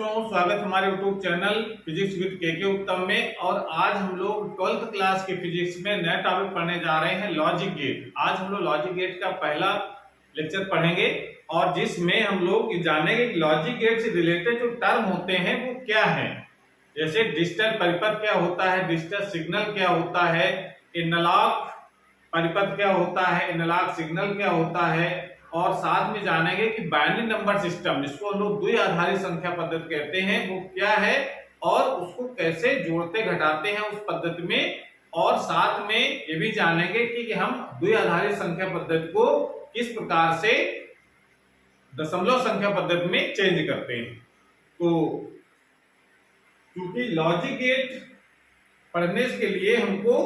दोस्तों, स्वागत है हमारे YouTube चैनल फिजिक्स विद के उत्तम में। और आज हम लोग 12th क्लास के फिजिक्स में नया टॉपिक पढ़ने जा रहे हैं, लॉजिक गेट। आज हम लोग लॉजिक गेट का पहला लेक्चर पढ़ेंगे और जिसमें हम लोग जानेंगे कि लॉजिक गेट से रिलेटेड जो टर्म होते हैं वो क्या है। जैसे डिजिटल परिपथ क्या होता है, डिजिटल सिग्नल क्या होता है, एनालॉग परिपथ क्या होता है, एनालॉग सिग्नल क्या होता है, और साथ में जानेंगे कि बाइनरी नंबर सिस्टम जिसको हम लोग द्वि आधारित संख्या पद्धति कहते हैं वो क्या है और उसको कैसे जोड़ते घटाते हैं उस पद्धति में। और साथ में ये भी जानेंगे कि हम द्वि आधारित संख्या पद्धति को किस प्रकार से दशमलव संख्या पद्धति में चेंज करते हैं। तो क्योंकि लॉजिक गेट पढ़ने के लिए हमको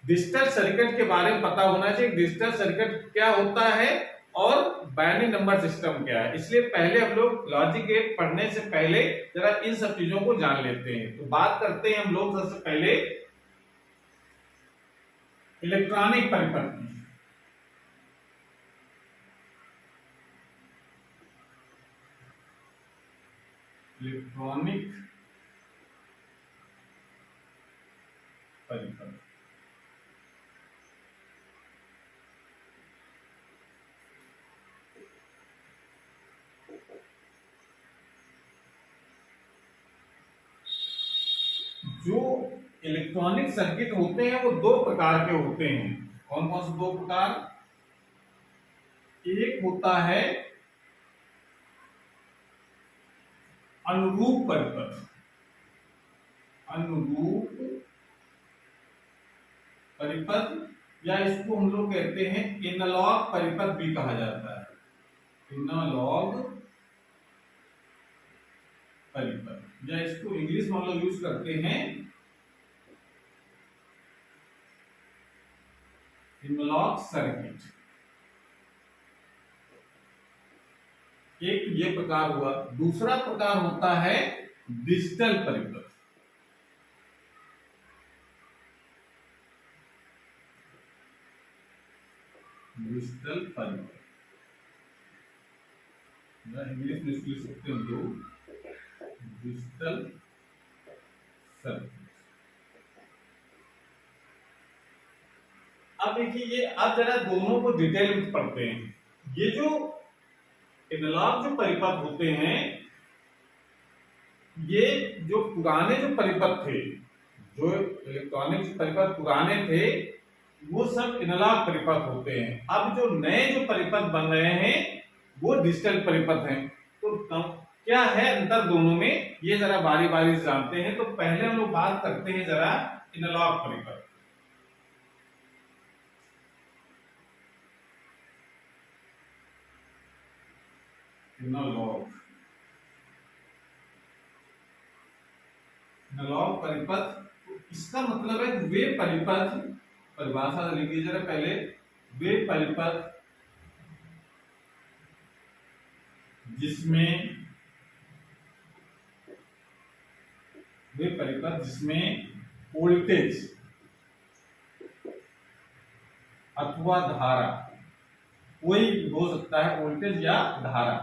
डिजिटल सर्किट के बारे में पता होना चाहिए, डिजिटल सर्किट क्या होता है और बाइनरी नंबर सिस्टम क्या है। इसलिए पहले हम लोग लॉजिक गेट पढ़ने से पहले जरा इन सब चीजों को जान लेते हैं। तो बात करते हैं हम लोग सबसे पहले इलेक्ट्रॉनिक परिपथ की। इलेक्ट्रॉनिक परिपथ जो इलेक्ट्रॉनिक सर्किट होते हैं वो दो प्रकार के होते हैं। कौन कौन से दो प्रकार? एक होता है अनुरूप परिपथ, अनुरूप परिपथ या इसको हम लोग कहते हैं एनालॉग परिपथ भी कहा जाता है। एनालॉग परिपथ या इसको इंग्लिश में हम लोग यूज करते हैं एनालॉग सर्किट। एक ये प्रकार हुआ। दूसरा प्रकार होता है डिजिटल परिपथ। डिजिटल परिपथ या इंग्लिश में लिख सकते हैं जो डिजिटल सर्किट। अब देखिए ये, अब जरा दोनों को डिटेल में पढ़ते हैं। ये जो एनालॉग जो परिपथ होते हैं, ये जो पुराने जो परिपथ थे, जो इलेक्ट्रॉनिक परिपथ पुराने थे, वो सब एनालॉग परिपथ होते हैं। अब जो नए जो परिपथ बन रहे हैं वो डिजिटल परिपथ हैं। तो क्या है अंतर दोनों में, ये जरा बारी बारी से जानते हैं। तो पहले हम लोग बात करते हैं जरा एनालॉग परिपथ। एनालॉग परिपथ, इसका मतलब है वे परिपथ, परिभाषा लिखिए जरा पहले, वे परिपथ जिसमें वोल्टेज अथवा धारा, कोई हो सकता है वोल्टेज या धारा,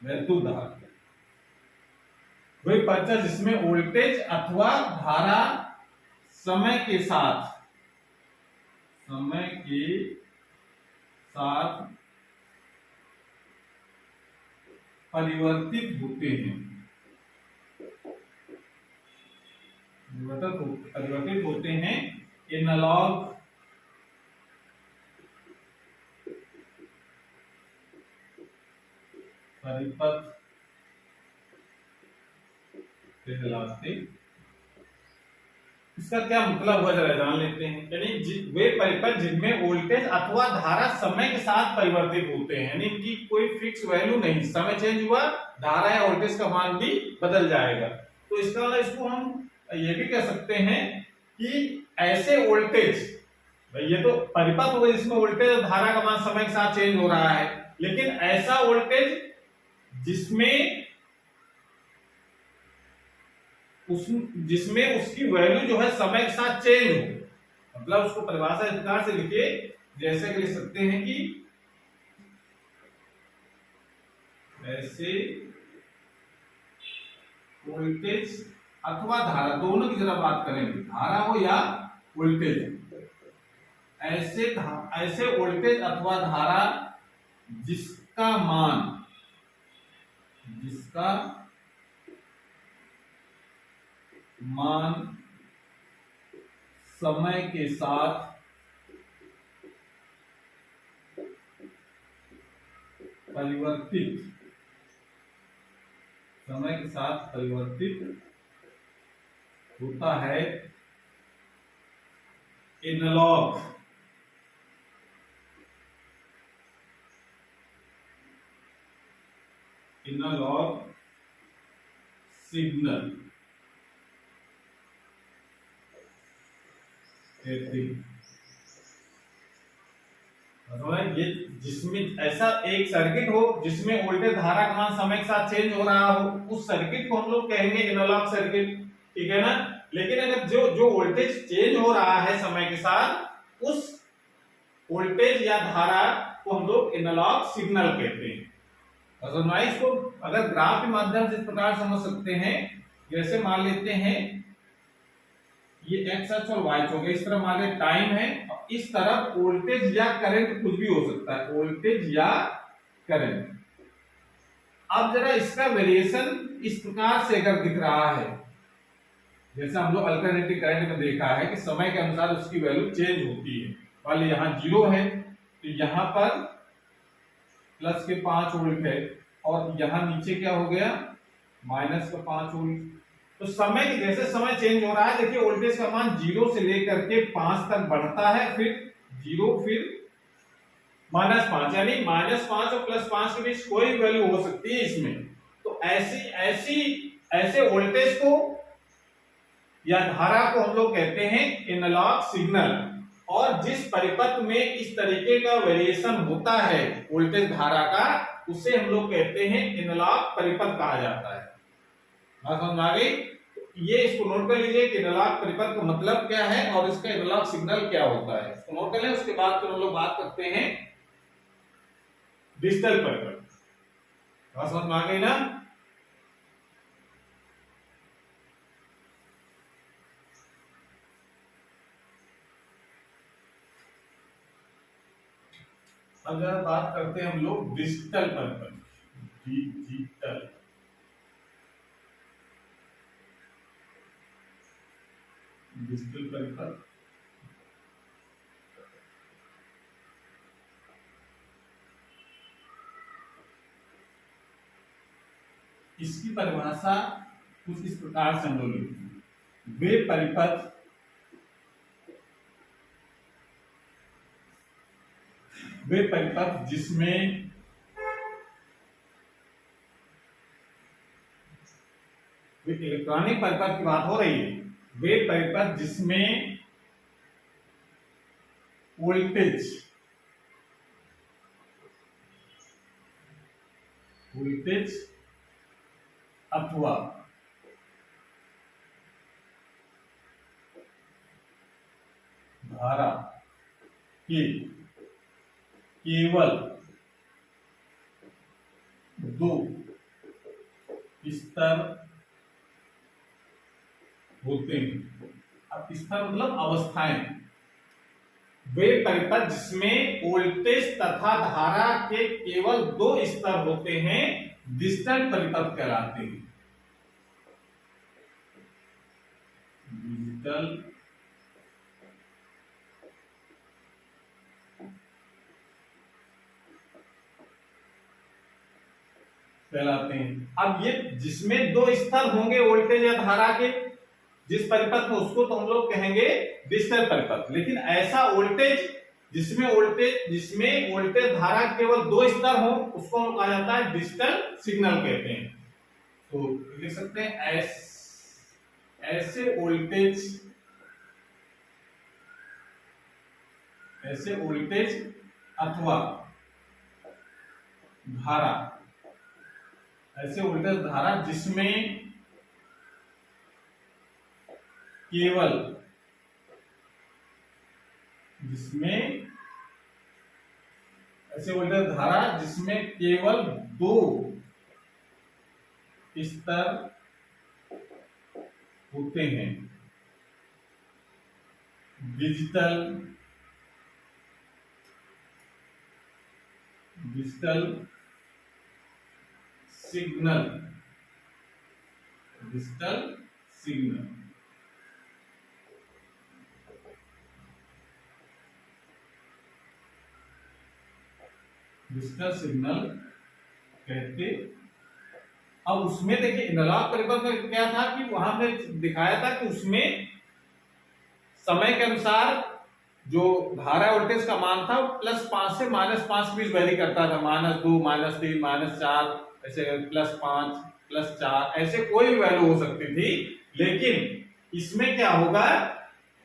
वैद्युत धारा, वही परिपथ जिसमें वोल्टेज अथवा धारा समय के साथ परिवर्तित होते हैं, परिवर्तित होते हैं। एनालॉग परिपथ कहलाते। इसका क्या मतलब हुआ जरा जान लेते हैं। यानी वे परिपथ जिनमें वोल्टेज अथवा धारा समय के साथ परिवर्तित होते हैं, यानी इनकी कोई फिक्स वैल्यू नहीं, समय चेंज हुआ धारा या वोल्टेज का मान भी बदल जाएगा। तो इसका मतलब इसको हम ये भी कह सकते हैं कि ऐसे वोल्टेज, ये तो परिपथ हुआ जिसमें वोल्टेज और धारा का मान समय के साथ चेंज हो रहा है, लेकिन ऐसा वोल्टेज जिसमें उसकी वैल्यू जो है समय के साथ चेंज हो। मतलब उसको परिभाषा इस प्रकार से लिखिए, जैसे कि लिख सकते हैं कि ऐसे वोल्टेज अथवा धारा, दोनों की जरा बात करेंगे, धारा हो या वोल्टेज, ऐसे वोल्टेज अथवा धारा जिसका मान समय के साथ परिवर्तित होता है, एनालॉग सिग्नल कहते हैं। ये जिसमें ऐसा एक सर्किट हो जिसमें वोल्टेज धारा का मान समय के साथ चेंज हो रहा हो, उस सर्किट को हम लोग कहेंगे एनालॉग सर्किट, ठीक है ना। लेकिन अगर जो वोल्टेज चेंज हो रहा है समय के साथ, उस वोल्टेज या धारा को हम लोग एनालॉग सिग्नल कहते हैं। इसको अगर ग्राफ के माध्यम से इस प्रकार समझ सकते हैं, जैसे मान लेते हैं ये एक्स अक्ष और वाई अक्ष हो गया, इस तरह मान ले टाइम है, इस तरफ वोल्टेज या करंट कुछ भी हो सकता है, वोल्टेज या करंट। अब जरा इसका वेरिएशन इस प्रकार से अगर दिख रहा है, जैसे हम लोग अल्टरनेटिव करंट में देखा है कि समय के अनुसार उसकी वैल्यू चेंज होती है। मान लीजिए यहाँ 0 है तो यहाँ पर प्लस के 5 वोल्ट है, और यहाँ नीचे क्या हो गया, माइनस का 5 वोल्ट। तो समय जैसे समय चेंज हो रहा है, देखिए वोल्टेज का मान 0 से लेकर के 5 तक बढ़ता है, फिर 0, फिर -5, यानी -5 और +5 के बीच कोई वैल्यू हो सकती है इसमें। तो ऐसे वोल्टेज को या धारा को हम लोग कहते हैं एनालॉग सिग्नल। और जिस परिपथ में इस तरीके का वेरिएशन होता है वोल्टेज धारा का, उसे हम लोग कहते हैं एनालॉग परिपथ कहा जाता है। बात समझ आ गई? ये इसको नोट कर लीजिए कि एनालॉग परिपथ का मतलब क्या है और इसका एनालॉग सिग्नल क्या होता है, इसको नोट कर लें। उसके बाद फिर हम लोग बात करते हैं डिजिटल परिपथ। बात समझ में आ गई ना? अब जरा बात करते हैं हम लोग डिजिटल परिपथ। डिजिटल परिपथ इसकी परिभाषा कुछ इस प्रकार से हम लोग लिखते हैं, वे परिपथ जिसमें इलेक्ट्रॉनिक परिपथ की बात हो रही है, वे परिपथ जिसमें वोल्टेज अथवा धारा के केवल 2 स्तर होते हैं। अब स्तर मतलब अवस्थाएं। वे परिपथ जिसमें वोल्टेज तथा धारा के केवल 2 स्तर होते हैं डिजिटल परिपथ कहलाते हैं। डिजिटल कहलाते हैं। अब ये जिसमें 2 स्तर होंगे वोल्टेज या धारा के, जिस परिपथ में, उसको तो हम लोग कहेंगे डिजिटल परिपथ। लेकिन ऐसा वोल्टेज जिसमें वोल्टेज धारा केवल 2 स्तर हो, उसको हम कहा जाता है डिजिटल सिग्नल कहते हैं। तो लिख सकते हैं ऐसे वोल्टेज अथवा धारा, ऐसे वोल्टेज धारा जिसमें केवल ऐसे वोल्टेज धारा जिसमें केवल 2 स्तर होते हैं। Digital signal, digital signal. Digital signal कहते। अब उसमें देखिए एनालॉग परिपथ में क्या था कि वहां पे दिखाया था कि उसमें समय के अनुसार जो धारा वोल्टेज का मान था +5 से -5 के बीच वेरी करता था, -2 -3 -4 ऐसे +5 +4 ऐसे कोई भी वैल्यू हो सकती थी। लेकिन इसमें क्या होगा,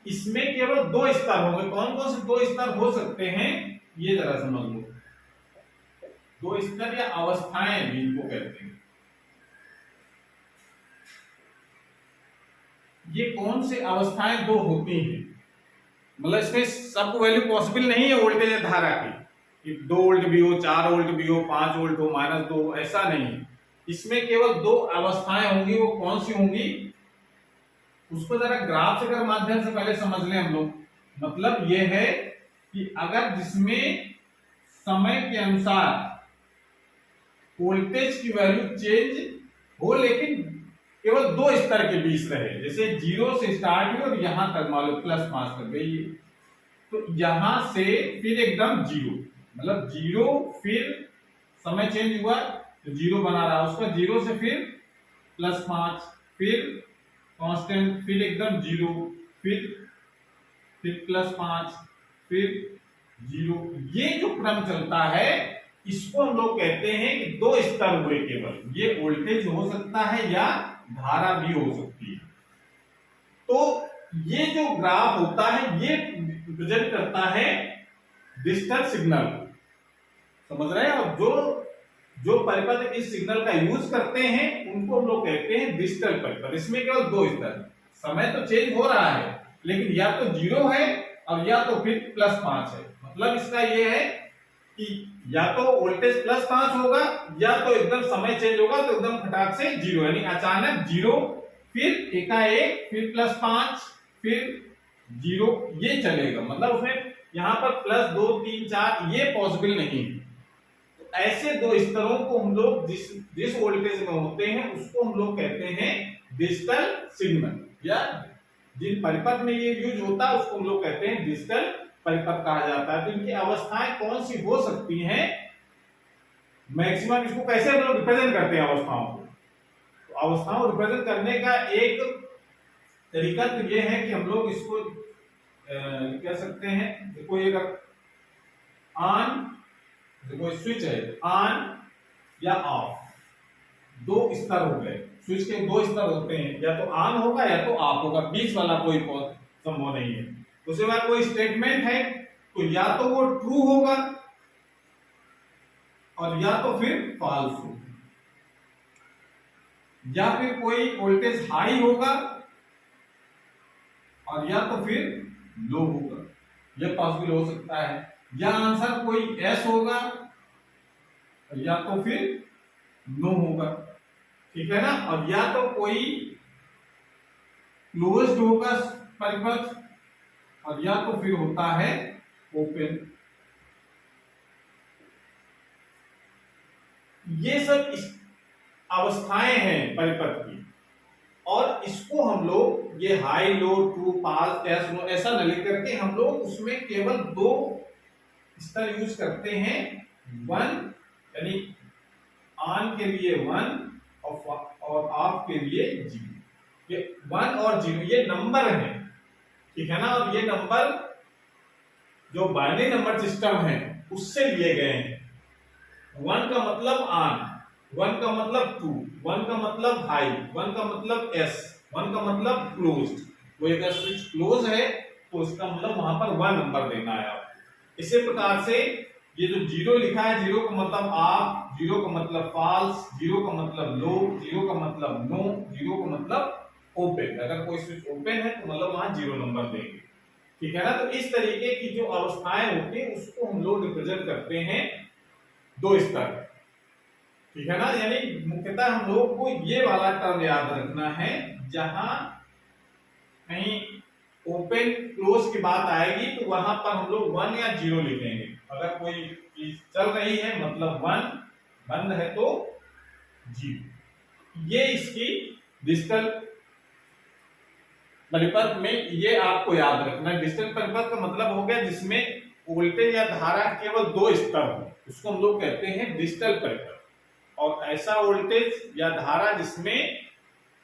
इसमें केवल 2 स्तर होंगे। कौन कौन से 2 स्तर हो सकते हैं ये जरा समझ लो। 2 स्तर या अवस्थाएं भी इनको कहते हैं। ये कौन सी अवस्थाएं 2 होती हैं, मतलब इसमें सब वैल्यू पॉसिबल नहीं है वोल्टेज या धारा की कि 2 वोल्ट भी हो, 4 वोल्ट भी हो, 5 वोल्ट हो, -2, ऐसा नहीं। इसमें केवल 2 अवस्थाएं होंगी। वो कौन सी होंगी उसको जरा ग्राफ के माध्यम से पहले समझ लें हम लोग। मतलब यह है कि अगर जिसमें समय के अनुसार वोल्टेज की वैल्यू चेंज हो लेकिन केवल 2 स्तर के बीच रहे, जैसे 0 से स्टार्ट हुई और यहां तक मान लो +5 कर गई, तो यहां से फिर एकदम 0, मतलब 0 फिर समय चेंज हुआ तो 0 बना रहा, उसका 0 से फिर +5 फिर कांस्टेंट फिर एकदम 0 फिर +5 फिर 0। ये जो क्रम चलता है इसको हम लोग कहते हैं कि 2 स्तर हुए केवल। ये वोल्टेज हो सकता है या धारा भी हो सकती है। तो ये जो ग्राफ होता है ये रिप्रेजेंट करता है डिजिटल सिग्नल, समझ रहे हैं। और जो परिपथ इस सिग्नल का यूज करते हैं उनको हम लोग कहते हैं डिजिटल परिपथ। इसमें केवल 2 स्तर, समय तो चेंज हो रहा है लेकिन या तो 0 है और या तो फिर +5 है। मतलब इसका ये है कि या तो वोल्टेज +5 होगा या तो एकदम समय चेंज होगा तो एकदम फटाक से 0, यानी अचानक 0 फिर एकाएक फिर +5 फिर 0, ये चलेगा। मतलब उसमें यहां पर +2 3 4 ये पॉसिबल नहीं है। तो ऐसे 2 स्तरों को हम लोग जिस वोल्टेज में होते हैं उसको हम लोग कहते हैं डिजिटल सिग्नल, या जिन परिपथ में ये यूज होता है उसको हम लोग कहते हैं डिजिटल परिपथ कहा जाता है। तो इनकी अवस्थाएं कौन सी हो सकती हैं, मैक्सिमम इसको कैसे हम लोग रिप्रेजेंट करते हैं अवस्थाओं को। तो अवस्थाओं को रिप्रेजेंट करने का एक तरीका तो ये है कि हम लोग इसको कह सकते हैं, देखो ये ऑन, देखो स्विच है ऑन या ऑफ, 2 स्तर हो गए। स्विच के 2 स्तर होते हैं, या तो ऑन होगा या तो ऑफ होगा, बीच वाला कोई संभव नहीं है। उसके बाद कोई स्टेटमेंट है तो या तो वो ट्रू होगा और या तो फिर फॉल्स होगा, या फिर कोई वोल्टेज हाई होगा और या तो फिर लो होगा, यह पॉसिबल हो सकता है। या आंसर कोई एस होगा या तो फिर नो होगा, ठीक है ना। और या तो कोई क्लोज्ड होगा परिपथ और या तो फिर होता है ओपन। ये सब अवस्थाएं हैं परिपथ की, और इसको हम लोग ये हाई लो ट्रू पास एस नो ऐसा न लिख करके हम लोग उसमें केवल 2 स्तर यूज करते हैं। 1 यानी ऑन के लिए 1 और ऑफ के लिए 0। ये 1 और 0 ये नंबर है, ठीक है ना। और ये नंबर जो बाइनरी नंबर सिस्टम है उससे लिए गए हैं। 1 का मतलब ऑन, 1 का मतलब ट्रू, 1 का मतलब हाई, 1 का मतलब एस, 1 का मतलब क्लोज्ड। वो अगर स्विच क्लोज है तो उसका मतलब वहां पर 1 नंबर देना है आपको। इसी प्रकार से ये जो 0 लिखा है, 0 का मतलब ऑफ, 0 का मतलब फॉल्स, 0 का मतलब लो, 0 का मतलब नो, 0 का मतलब ओपन। अगर कोई स्विच ओपन है तो मतलब वहां 0 नंबर देंगे, ठीक है ना। तो इस तरीके की जो अवस्थाएं होती है उसको हम लोग रिप्रेजेंट करते हैं 2 स्तर, ठीक है ना। यानी मुख्यतः हम लोग को ये वाला टर्म याद रखना है, जहां कहीं ओपन क्लोज की बात आएगी तो वहां पर हम लोग 1 या 0 लिखेंगे। अगर कोई चीज चल रही है मतलब 1, बंद है तो 0। ये इसकी डिजिटल परिपथ में, ये आपको याद रखना है। डिजिटल परिपथ का मतलब हो गया जिसमें वोल्टेज या धारा केवल 2 स्तर हो, उसको हम लोग कहते हैं डिजिटल परिपथ। और ऐसा वोल्टेज या धारा जिसमें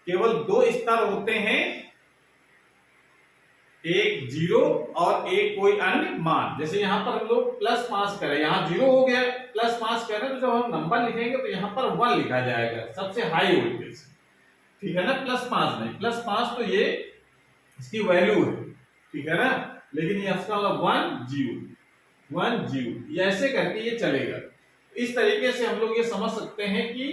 केवल 2 स्तर होते हैं, एक 0 और एक कोई अन्य मान। जैसे यहाँ पर हम लोग +5 करें, यहाँ 0 हो गया, +5 करें तो जब हम नंबर लिखेंगे तो यहाँ पर 1 लिखा जाएगा, सबसे हाई वोल्टेज, ठीक है ना। +5 नहीं, +5 तो ये इसकी वैल्यू है, ठीक है ना। लेकिन ये इसका मतलब 1 0 1 0, ये ऐसे करके ये चलेगा। इस तरीके से हम लोग ये समझ सकते हैं कि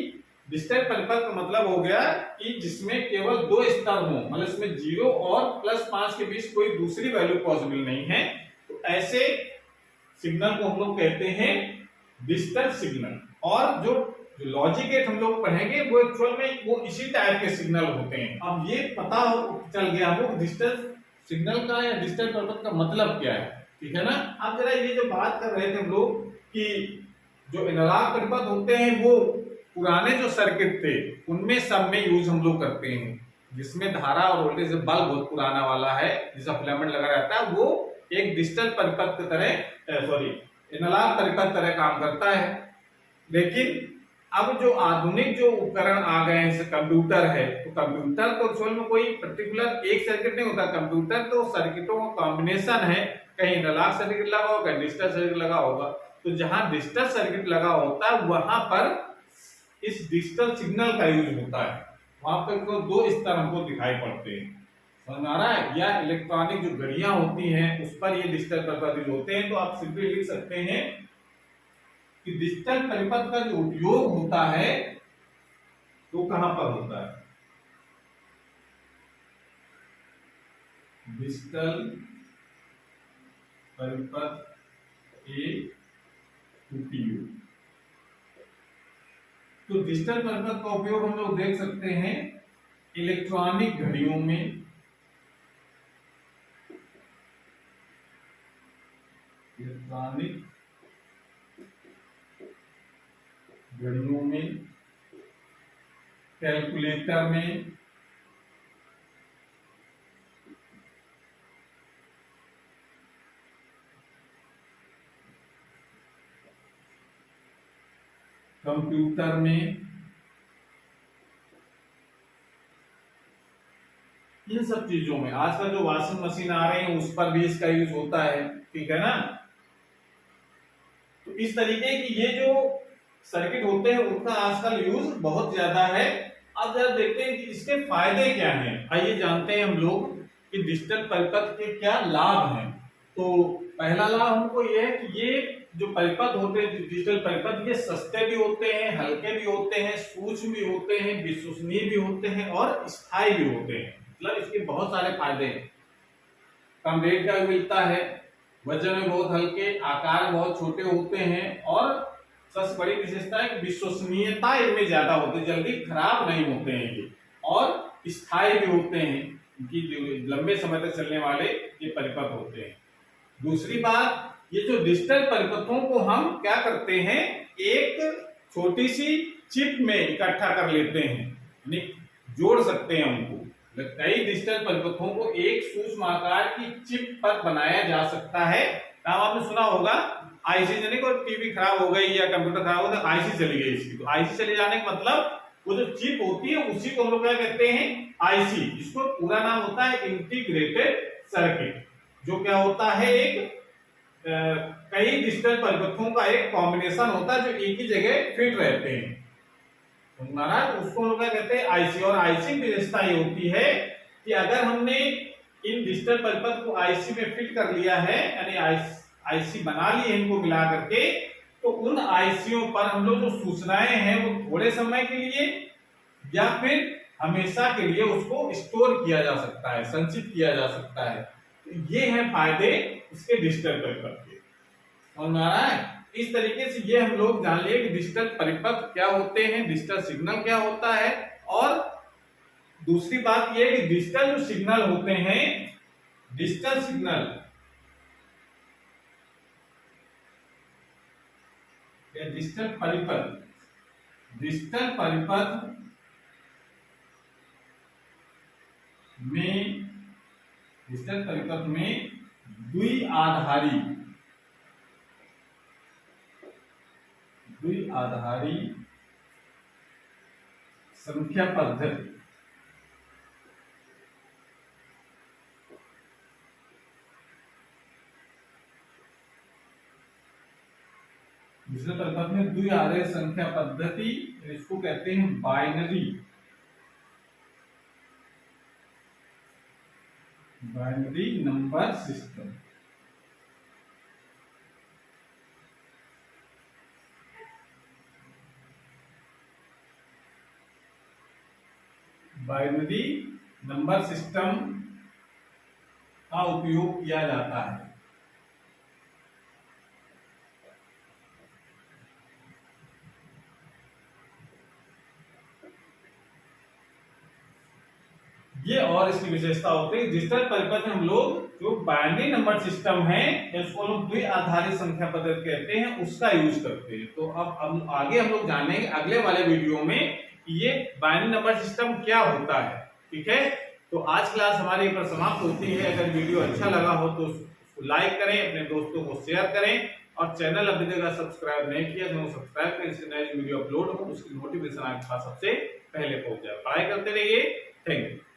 डिजिटल परिपथ का मतलब हो गया कि जिसमें केवल 2 स्तर हो, मतलब इसमें 0 और +5 के बीच कोई दूसरी वैल्यू पॉसिबल नहीं है, तो ऐसे सिग्नल को हम लोग कहते हैं डिजिटल सिग्नल। और जो लॉजिक गेट हम लोग पढ़ेंगे वो एक्चुअल में वो इसी टाइप के सिग्नल होते हैं। अब ये पता चल गया हमको डिजिटल सिग्नल का या डिजिटल परिपथ का मतलब क्या है, ठीक है ना। अब जरा ये जो बात कर रहे थे हम लोग कि जो एनालॉग परिपथ होते हैं वो पुराने जो सर्किट थे उनमें सब में यूज हम लोग करते हैं, जिसमें धारा और वोल्टेज बल्ब बहुत पुराना वाला है जिसका फिलामेंट लगा रहता है, वो एक डिजिटल परिपथ की तरह एनालॉग परिपथ तरह काम करता है। लेकिन अब जो आधुनिक जो उपकरण आ गए हैं, जैसे कंप्यूटर है, तो कंप्यूटर तो एक्चुअल में कोई पर्टिकुलर एक सर्किट नहीं होता, कंप्यूटर तो सर्किटों का कॉम्बिनेशन है, कहीं एनालॉग सर्किट लगा होगा, कहीं डिजिटल सर्किट लगा होगा। तो जहां डिजिटल सर्किट लगा होता है वहां पर इस डिजिटल सिग्नल का यूज होता है, वहां पर तो 2 स्तर हमको दिखाई पड़ते हैं, समझ आ रहा है। या इलेक्ट्रॉनिक जो घड़ियां होती हैं उस पर ये डिजिटल परिपथ यूज होते हैं। तो आप सिंपली लिख सकते हैं कि डिजिटल परिपथ का जो उपयोग होता है तो कहां पर होता है, डिजिटल परिपथ के उपयोग। तो डिजिटल परिपथ का उपयोग हम लोग देख सकते हैं इलेक्ट्रॉनिक घड़ियों में, इलेक्ट्रॉनिक घड़ियों में, कैलकुलेटर में, कंप्यूटर में, इन सब चीजों में। आजकल जो वॉशिंग मशीन आ रही है उस पर भी इसका यूज होता है, ठीक है ना। तो इस तरीके की ये जो सर्किट होते हैं उनका आजकल यूज बहुत ज्यादा है। अब जरा देखते हैं कि इसके फायदे क्या हैं। आइए जानते हैं हम लोग कि डिजिटल परिपथ के क्या लाभ हैं। तो पहला लाभ हमको ये है कि ये जो परिपथ होते हैं, डिजिटल परिपथ, ये सस्ते भी होते हैं, हल्के भी होते हैं, सूक्ष्म भी होते हैं, विश्वसनीय भी होते हैं और स्थायी भी होते हैं। मतलब इसके बहुत सारे फायदे हैं। कम रेट का भी मिलता है, वजन में बहुत हल्के, आकार में बहुत छोटे होते हैं और सबसे बड़ी विशेषता है कि विश्वसनीयता इनमें ज्यादा होती है, जल्दी खराब नहीं होते हैं ये, और स्थायी भी होते हैं कि लंबे समय तक चलने वाले ये परिपथ होते हैं। दूसरी बात, ये जो डिजिटल परिपथों को हम क्या करते हैं, एक छोटी सी चिप में इकट्ठा कर लेते हैं, यानी जोड़ सकते हैं उनको। कई डिजिटल परिपथों को एक सूक्ष्म आकार की चिप पर बनाया जा सकता है। नाम आपने सुना होगा आईसी, यानी कोई टीवी खराब हो गई या कंप्यूटर खराब हो गया, आईसी चली गई इसकी, तो आईसी चले जाने का मतलब वो जो चिप होती है उसी को हम लोग क्या कहते हैं, आईसी। इसको पूरा नाम होता है इंटीग्रेटेड सर्किट, जो क्या होता है, एक कई डिजिटल परिपथों का एक कॉम्बिनेशन होता है जो एक ही जगह फिट रहते हैं, उसको लोग क्या कहते हैं, आईसी। और आईसी की विशेषता ये होती है कि अगर हमने इन डिजिटल परिपथ को आईसी में फिट कर लिया है, यानी आईसी बना ली है इनको मिला करके, तो उन आईसीओ पर हम लोग जो सूचनाएं हैं वो थोड़े समय के लिए या फिर हमेशा के लिए उसको स्टोर किया जा सकता है, संचित किया जा सकता है। तो ये हैं फायदे इसके डिजिटल परिपथ के। समझ में आ रहा है। इस तरीके से ये हम लोग जान लिए कि डिजिटल परिपथ क्या होते हैं, डिजिटल सिग्नल क्या होता है, और दूसरी बात यह कि डिजिटल जो सिग्नल होते हैं, डिजिटल सिग्नल या डिजिटल परिपथ, डिजिटल परिपथ में, डिजिटल परिपथ में द्विआधारी संख्या पद्धति, डिजिटल परिपथ में द्विआधारी संख्या पद्धति, इसको कहते हैं binary number system. Binary number system का उपयोग किया जाता है। ये और इसकी विशेषता होती है, डिजिटल परिपथ में हम लोग जो बाइनरी नंबर सिस्टम है इसको लोग द्विआधारी संख्या पद्धति कहते हैं, उसका यूज करते हैं। तो अब आगे हम लोग जानेंगे अगले वाले वीडियो में ये बाइनरी नंबर सिस्टम क्या होता है। ठीक है, तो आज क्लास हमारी पर समाप्त होती है। अगर वीडियो अच्छा लगा हो तो उसको लाइक करें, अपने दोस्तों को शेयर करें, और चैनल अभी तक सब्सक्राइब नहीं किया तो सब्सक्राइब करें, इससे नए वीडियो अपलोड हो उसकी नोटिफिकेशन आपके पास सबसे पहले पहुंच जाए। पढ़ाई करते रहिए। Thank you.